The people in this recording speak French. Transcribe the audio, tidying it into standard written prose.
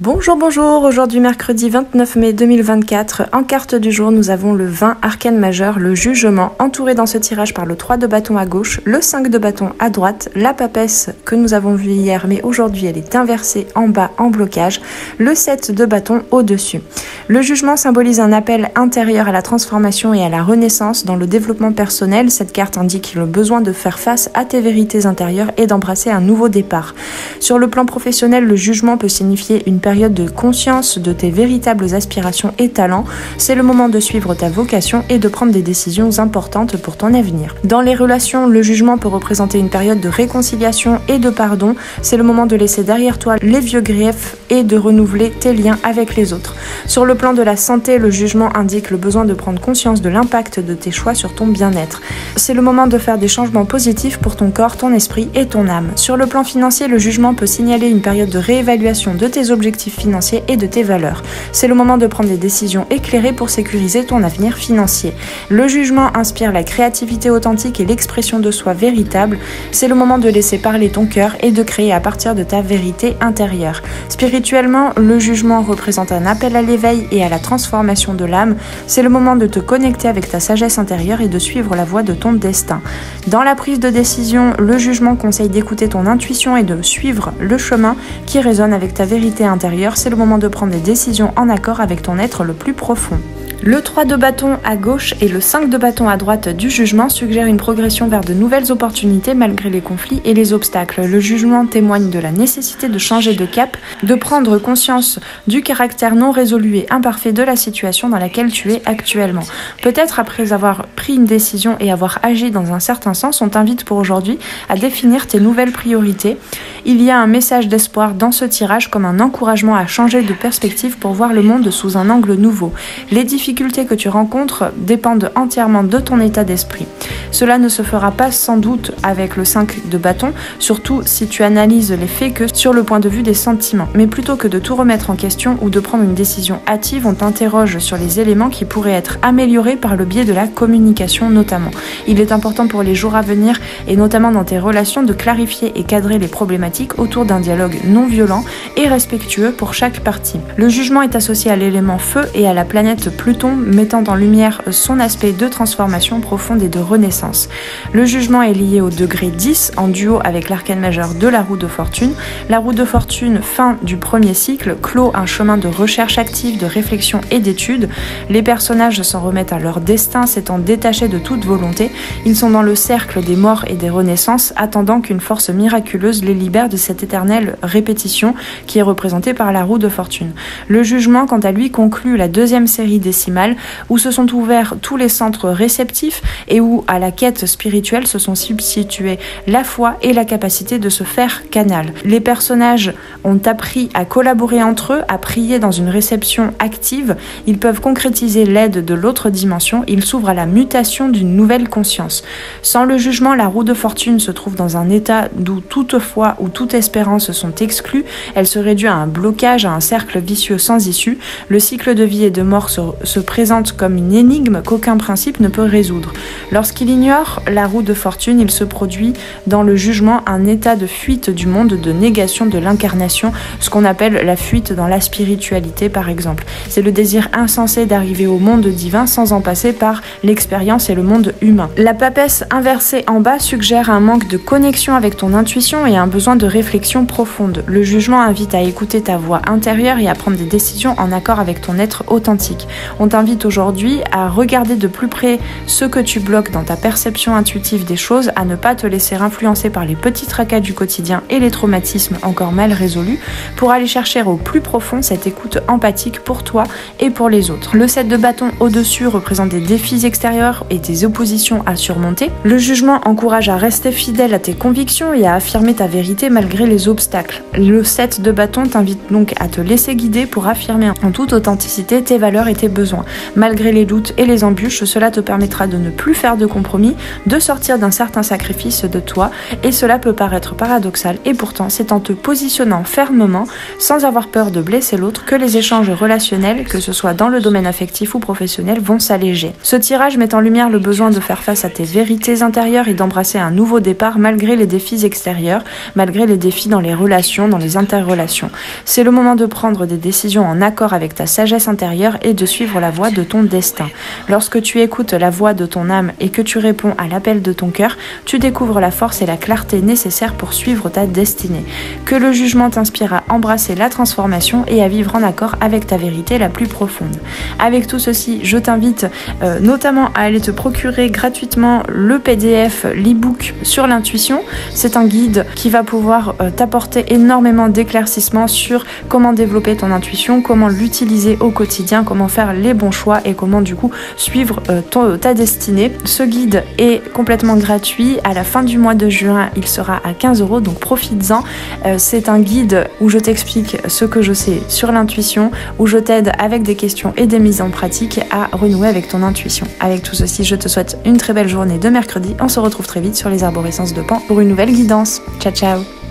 Bonjour, aujourd'hui mercredi 29 mai 2024, en carte du jour nous avons le 20 arcane majeur, le jugement, entouré dans ce tirage par le 3 de bâton à gauche, le 5 de bâton à droite, la papesse que nous avons vue hier mais aujourd'hui elle est inversée en bas en blocage, le 7 de bâton au-dessus. Le jugement symbolise un appel intérieur à la transformation et à la renaissance dans le développement personnel. Cette carte indique le besoin de faire face à tes vérités intérieures et d'embrasser un nouveau départ. Sur le plan professionnel, le jugement peut signifier une période de conscience de tes véritables aspirations et talents. C'est le moment de suivre ta vocation et de prendre des décisions importantes pour ton avenir. Dans les relations, le jugement peut représenter une période de réconciliation et de pardon. C'est le moment de laisser derrière toi les vieux griefs et de renouveler tes liens avec les autres. Sur le plan de la santé, le jugement indique le besoin de prendre conscience de l'impact de tes choix sur ton bien-être. C'est le moment de faire des changements positifs pour ton corps, ton esprit et ton âme. Sur le plan financier, le jugement peut signaler une période de réévaluation de tes objectifs financiers et de tes valeurs. C'est le moment de prendre des décisions éclairées pour sécuriser ton avenir financier. Le jugement inspire la créativité authentique et l'expression de soi véritable. C'est le moment de laisser parler ton cœur et de créer à partir de ta vérité intérieure. Spirituellement, le jugement représente un appel à l'éveil et à la transformation de l'âme. C'est le moment de te connecter avec ta sagesse intérieure et de suivre la voie de ton destin. Dans la prise de décision, le jugement conseille d'écouter ton intuition et de suivre le chemin qui résonne avec ta vérité intérieure. C'est le moment de prendre des décisions en accord avec ton être le plus profond. Le 3 de bâton à gauche et le 5 de bâton à droite du jugement suggèrent une progression vers de nouvelles opportunités malgré les conflits et les obstacles. Le jugement témoigne de la nécessité de changer de cap, de prendre conscience du caractère non résolu et imparfait de la situation dans laquelle tu es actuellement. Peut-être après avoir pris une décision et avoir agi dans un certain sens, on t'invite pour aujourd'hui à définir tes nouvelles priorités. Il y a un message d'espoir dans ce tirage comme un encouragement à changer de perspective pour voir le monde sous un angle nouveau. Les difficultés que tu rencontres dépendent entièrement de ton état d'esprit. Cela ne se fera pas sans doute avec le 5 de bâton, surtout si tu analyses les faits que sur le point de vue des sentiments. Mais plutôt que de tout remettre en question ou de prendre une décision hâtive, on t'interroge sur les éléments qui pourraient être améliorés par le biais de la communication notamment. Il est important pour les jours à venir et notamment dans tes relations de clarifier et cadrer les problématiques autour d'un dialogue non violent et respectueux pour chaque partie. Le jugement est associé à l'élément feu et à la planète Pluton, mettant en lumière son aspect de transformation profonde et de renaissance. Le jugement est lié au degré 10 en duo avec l'arcane majeur de la roue de fortune. La roue de fortune, fin du premier cycle, clôt un chemin de recherche active, de réflexion et d'étude. Les personnages s'en remettent à leur destin, s'étant détachés de toute volonté. Ils sont dans le cercle des morts et des renaissances, attendant qu'une force miraculeuse les libère de cette éternelle répétition qui est représentée par la roue de fortune. Le jugement, quant à lui, conclut la deuxième série décimale où se sont ouverts tous les centres réceptifs et où, à la quête spirituelle, se sont substitués la foi et la capacité de se faire canal. Les personnages ont appris à collaborer entre eux, à prier dans une réception active. Ils peuvent concrétiser l'aide de l'autre dimension. Ils s'ouvrent à la mutation d'une nouvelle conscience. Sans le jugement, la roue de fortune se trouve dans un état d'où toute foi ou toute espérance sont exclues. Elle se réduit à un blocage, à un cercle vicieux sans issue. Le cycle de vie et de mort se présente comme une énigme qu'aucun principe ne peut résoudre. Lorsqu'il ignore la roue de fortune, il se produit dans le jugement un état de fuite du monde, de négation de l'incarnation, ce qu'on appelle la fuite dans la spiritualité par exemple. C'est le désir insensé d'arriver au monde divin sans en passer par l'expérience et le monde humain. La papesse inversée en bas suggère un manque de connexion avec ton intuition et un besoin de réflexion profonde. Le jugement invite à écouter ta voix intérieure et à prendre des décisions en accord avec ton être authentique. On t'invite aujourd'hui à regarder de plus près ce que tu bloques dans ta perception intuitive des choses, à ne pas te laisser influencer par les petits tracas du quotidien et les traumatismes encore mal résolus, pour aller chercher au plus profond cette écoute empathique pour toi et pour les autres. Le 7 de bâton au-dessus représente des défis extérieurs et des oppositions à surmonter. Le jugement encourage à rester fidèle à tes convictions et à affirmer ta vérité malgré les obstacles. Le 7 de bâton t'invite donc à te laisser guider pour affirmer en toute authenticité tes valeurs et tes besoins. Malgré les doutes et les embûches, cela te permettra de ne plus faire de compromis, de sortir d'un certain sacrifice de toi, et cela peut paraître paradoxal, et pourtant c'est en te positionnant fermement, sans avoir peur de blesser l'autre, que les échanges relationnels, que ce soit dans le domaine affectif ou professionnel, vont s'alléger. Ce tirage met en lumière le besoin de faire face à tes vérités intérieures et d'embrasser un nouveau départ malgré les défis extérieurs, malgré les défis dans les relations, dans les interrelations. C'est le moment de prendre des décisions en accord avec ta sagesse intérieure et de suivre la voie de ton destin. Lorsque tu écoutes la voix de ton âme et que tu réponds à l'appel de ton cœur, tu découvres la force et la clarté nécessaires pour suivre ta destinée. Que le jugement t'inspire à embrasser la transformation et à vivre en accord avec ta vérité la plus profonde. Avec tout ceci, je t'invite notamment à aller te procurer gratuitement le PDF, l'e-book sur l'intuition. C'est un guide qui va pouvoir t'apporter énormément d'éclaircissements sur comment développer ton intuition, comment l'utiliser au quotidien, comment faire les bons choix et comment du coup suivre ta destinée. Ce guide est complètement gratuit. À la fin du mois de juin, il sera à 15 €, donc profites-en. C'est un guide où je t'explique ce que je sais sur l'intuition, où je t'aide avec des questions et des mises en pratique à renouer avec ton intuition. Avec tout ceci, je te souhaite une très belle journée de mercredi. On se retrouve très vite sur les arborescences de Pan pour une nouvelle guidance. Ciao ciao!